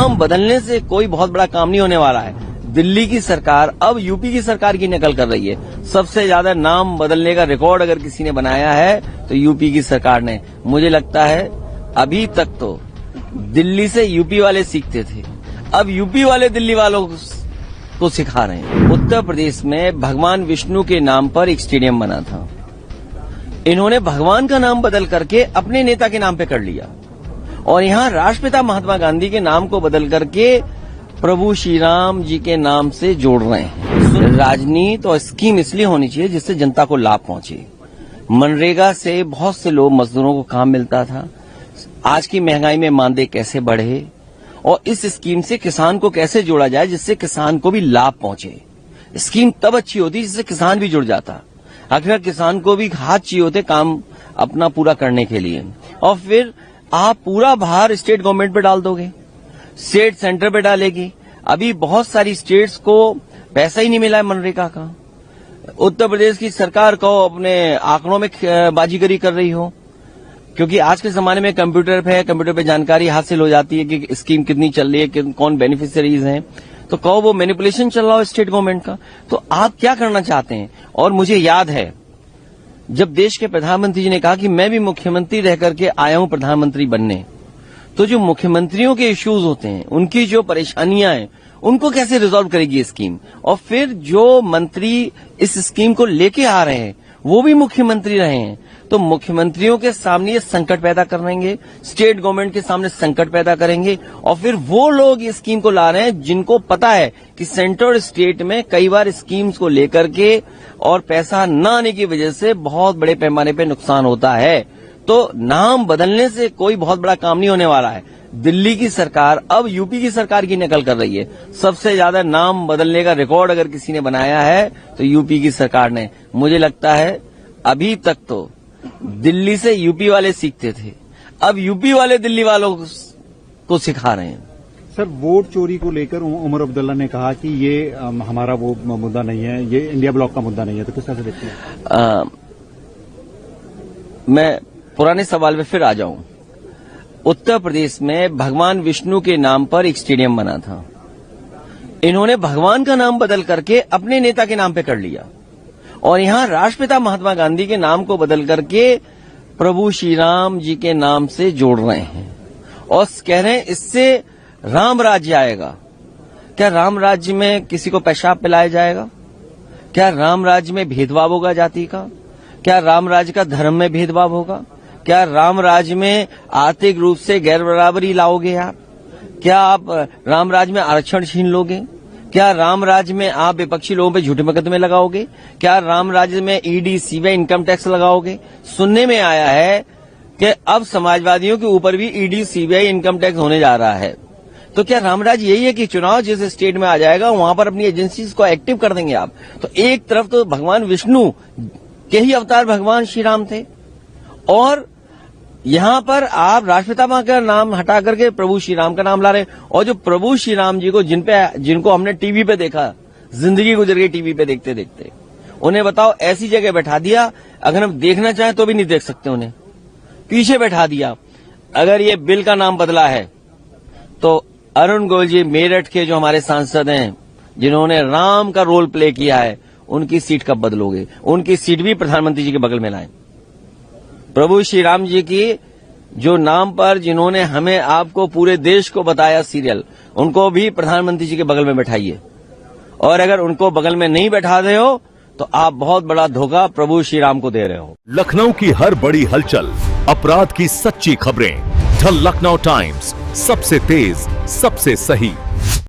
नाम बदलने से कोई बहुत बड़ा काम नहीं होने वाला है। दिल्ली की सरकार अब यूपी की सरकार की नकल कर रही है। सबसे ज्यादा नाम बदलने का रिकॉर्ड अगर किसी ने बनाया है तो यूपी की सरकार ने। मुझे लगता है अभी तक तो दिल्ली से यूपी वाले सीखते थे, अब यूपी वाले दिल्ली वालों को सिखा रहे हैं। उत्तर प्रदेश में भगवान विष्णु के नाम पर एक स्टेडियम बना था। इन्होंने भगवान का नाम बदल करके अपने नेता के नाम पे कर लिया और यहाँ राष्ट्रपिता महात्मा गांधी के नाम को बदल करके प्रभु श्री राम जी के नाम से जोड़ रहे हैं। राजनीति और स्कीम इसलिए होनी चाहिए जिससे जनता को लाभ पहुंचे। मनरेगा से बहुत से लोग मजदूरों को काम मिलता था। आज की महंगाई में मानदेय कैसे बढ़े और इस स्कीम से किसान को कैसे जोड़ा जाए जिससे किसान को भी लाभ पहुंचे। स्कीम तब अच्छी होती जिससे किसान भी जुड़ जाता। आखिर किसान को भी हाथ चाहिए होते काम अपना पूरा करने के लिए, और फिर आप पूरा भार स्टेट गवर्नमेंट पे डाल दोगे, स्टेट सेंटर पे डालेगी। अभी बहुत सारी स्टेट्स को पैसा ही नहीं मिला है मनरेगा का। उत्तर प्रदेश की सरकार को अपने आंकड़ों में बाजीगरी कर रही हो, क्योंकि आज के जमाने में कंप्यूटर पे जानकारी हासिल हो जाती है कि स्कीम कितनी चल रही है, कौन बेनिफिशियरीज हैं। तो कहो वो मैनिपुलेशन चल रहा हो स्टेट गवर्नमेंट का, तो आप क्या करना चाहते हैं। और मुझे याद है जब देश के प्रधानमंत्री जी ने कहा कि मैं भी मुख्यमंत्री रह करके आया हूं प्रधानमंत्री बनने, तो जो मुख्यमंत्रियों के इश्यूज होते हैं, उनकी जो परेशानियां हैं, उनको कैसे रिजॉल्व करेगी स्कीम। और फिर जो मंत्री इस स्कीम को लेके आ रहे हैं वो भी मुख्यमंत्री रहे हैं, तो मुख्यमंत्रियों के सामने ये संकट पैदा करेंगे, स्टेट गवर्नमेंट के सामने संकट पैदा करेंगे। और फिर वो लोग ये स्कीम को ला रहे हैं जिनको पता है कि सेंटर और स्टेट में कई बार स्कीम्स को लेकर के और पैसा न आने की वजह से बहुत बड़े पैमाने पे नुकसान होता है। तो नाम बदलने से कोई बहुत बड़ा काम नहीं होने वाला है। दिल्ली की सरकार अब यूपी की सरकार की नकल कर रही है। सबसे ज्यादा नाम बदलने का रिकॉर्ड अगर किसी ने बनाया है तो यूपी की सरकार ने। मुझे लगता है अभी तक तो दिल्ली से यूपी वाले सीखते थे, अब यूपी वाले दिल्ली वालों को सिखा रहे हैं। सर, वोट चोरी को लेकर उमर अब्दुल्ला ने कहा कि ये हमारा वो मुद्दा नहीं है, ये इंडिया ब्लॉक का मुद्दा नहीं है, तो किस तरह से देखते हैं? मैं पुराने सवाल पे फिर आ जाऊं। उत्तर प्रदेश में भगवान विष्णु के नाम पर एक स्टेडियम बना था। इन्होंने भगवान का नाम बदल करके अपने नेता के नाम पे कर लिया और यहाँ राष्ट्रपिता महात्मा गांधी के नाम को बदल करके प्रभु श्री राम जी के नाम से जोड़ रहे हैं और कह रहे हैं इससे राम राज्य आएगा। क्या राम राज्य में किसी को पेशाब पिलाया जाएगा? क्या राम राज्य में भेदभाव होगा जाति का? क्या राम राज्य का धर्म में भेदभाव होगा? क्या राम राज्य में आर्थिक रूप से गैर बराबरी लाओगे आप? क्या आप राम राज्य में आरक्षण छीन लोगे? क्या राम राज्य में आप विपक्षी लोगों पे झूठे मुकदमे लगाओगे? क्या राम राज्य में ईडी सीबीआई इनकम टैक्स लगाओगे? सुनने में आया है कि अब समाजवादियों के ऊपर भी ईडी सीबीआई इनकम टैक्स होने जा रहा है। तो क्या राम राज्य यही है कि चुनाव जिस स्टेट में आ जाएगा वहां पर अपनी एजेंसीज को एक्टिव कर देंगे आप? तो एक तरफ तो भगवान विष्णु के ही अवतार भगवान श्री राम थे और यहाँ पर आप राष्ट्रपिता का नाम हटा करके प्रभु श्री राम का नाम ला रहे हैं। और जो प्रभु श्री राम जी को जिनको हमने टीवी पे देखा, जिंदगी गुजर गई टीवी पे देखते देखते, उन्हें बताओ ऐसी जगह बैठा दिया, अगर हम देखना चाहें तो भी नहीं देख सकते, उन्हें पीछे बैठा दिया। अगर ये बिल का नाम बदला है तो अरुण गोयल जी मेरठ के जो हमारे सांसद हैं जिन्होंने राम का रोल प्ले किया है, उनकी सीट कब बदलोगे? उनकी सीट भी प्रधानमंत्री जी के बगल में लाएं। प्रभु श्री राम जी की जो नाम पर जिन्होंने हमें आपको पूरे देश को बताया सीरियल, उनको भी प्रधानमंत्री जी के बगल में बैठाइए। और अगर उनको बगल में नहीं बैठा रहे हो तो आप बहुत बड़ा धोखा प्रभु श्री राम को दे रहे हो। लखनऊ की हर बड़ी हलचल, अपराध की सच्ची खबरें, द लखनऊ टाइम्स, सबसे तेज, सबसे सही।